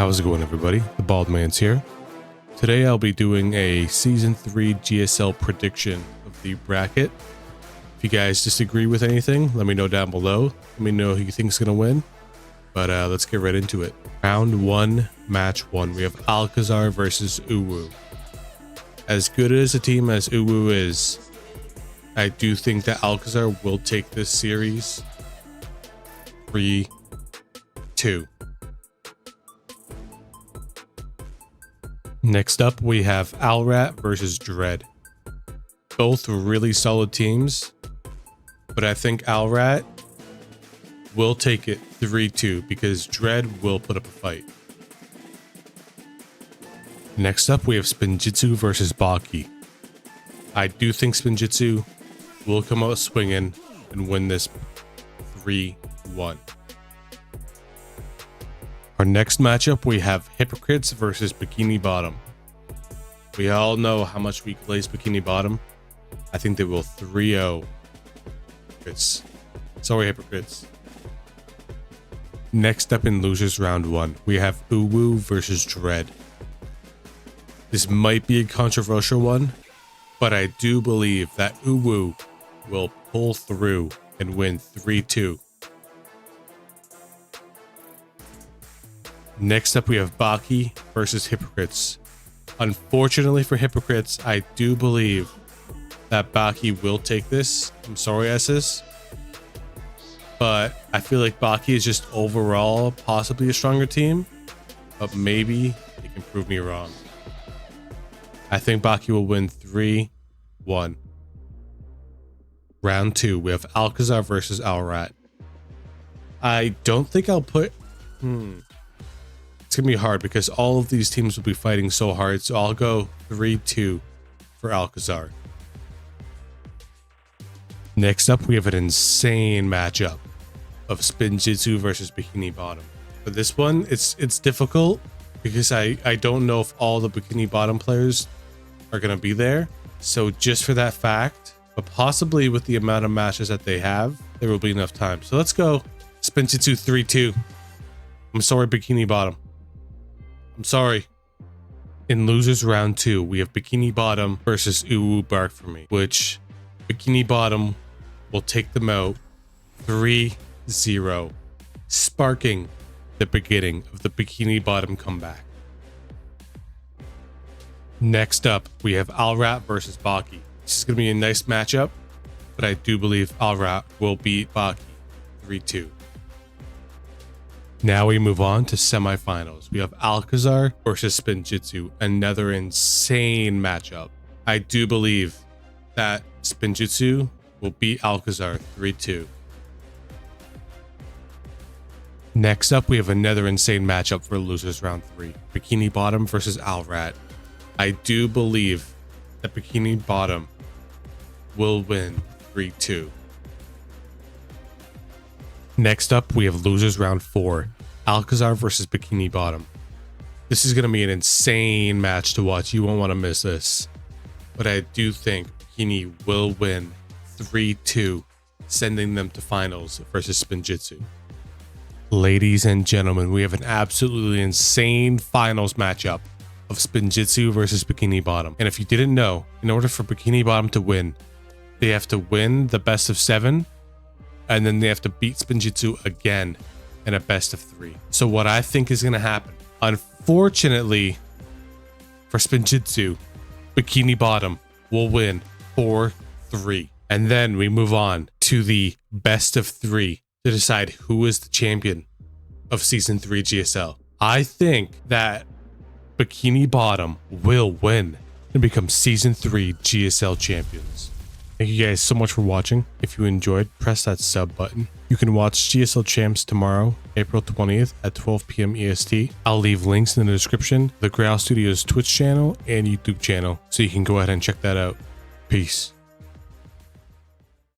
How's it going, everybody? The Bald Man's here. Today I'll be doing a Season 3 GSL prediction of the bracket. If you guys disagree with anything, let me know down below. Let me know who you think is going to win. But let's get right into it. Round 1, Match 1. We have Alcazar versus Uwu. As good as a team as Uwu is, I do think that Alcazar will take this series 3-2. Next up, we have Alrat versus Dread. Both really solid teams, but I think Alrat will take it 3-2 because Dread will put up a fight. Next up, we have Spinjitzu versus Baki. I do think Spinjitzu will come out swinging and win this 3-1. Our next matchup, we have Hypocrites versus Bikini Bottom. We all know how much we glaze Bikini Bottom. I think they will 3-0 Hypocrites. Sorry, Hypocrites. Next up in Losers Round 1, we have Uwu versus Dread. This might be a controversial one, but I do believe that Uwu will pull through and win 3-2. Next up, we have Baki versus Hypocrites. Unfortunately for Hypocrites, I do believe that Baki will take this. I'm sorry, S's. But I feel like Baki is just overall possibly a stronger team. But maybe they can prove me wrong. I think Baki will win 3-1. Round 2, we have Alcazar versus Alrat. I don't think I'll put... It's going to be hard because all of these teams will be fighting so hard. So I'll go 3-2 for Alcazar. Next up, we have an insane matchup of Spinjitzu versus Bikini Bottom. For this one, it's difficult because I don't know if all the Bikini Bottom players are going to be there. So just for that fact, but possibly with the amount of matches that they have, there will be enough time. So let's go Spinjitzu 3-2. I'm sorry, Bikini Bottom. I'm sorry. In Losers Round 2, we have Bikini Bottom versus Uwu Bark for me, which Bikini Bottom will take them out 3-0, sparking the beginning of the Bikini Bottom comeback. Next up, we have Alrat versus Baki. This is going to be a nice matchup, but I do believe Alrat will beat Baki 3-2. Now we move on to semifinals. We have Alcazar versus Spinjitzu, another insane matchup. I do believe that Spinjitzu will beat Alcazar 3-2. Next up, we have another insane matchup for Losers Round 3. Bikini Bottom versus Alrat. I do believe that Bikini Bottom will win 3-2. Next up, we have Losers Round 4, Alcazar versus Bikini Bottom. This is going to be an insane match to watch. You won't want to miss this. But I do think Bikini will win 3-2, sending them to finals versus Spinjitzu. Ladies and gentlemen, we have an absolutely insane finals matchup of Spinjitzu versus Bikini Bottom. And if you didn't know, in order for Bikini Bottom to win, they have to win the best of 7. And then they have to beat Spinjitzu again in a best of 3. So what I think is going to happen, unfortunately for Spinjitzu, Bikini Bottom will win 4-3. And then we move on to the best of 3 to decide who is the champion of Season 3 GSL. I think that Bikini Bottom will win and become Season 3 GSL champions. Thank you guys so much for watching. If you enjoyed, press that sub button. You can watch GSL Champs tomorrow, April 20th at 12 p.m. EST. I'll leave links in the description, the Grail Studios Twitch channel and YouTube channel, so you can go ahead and check that out. Peace.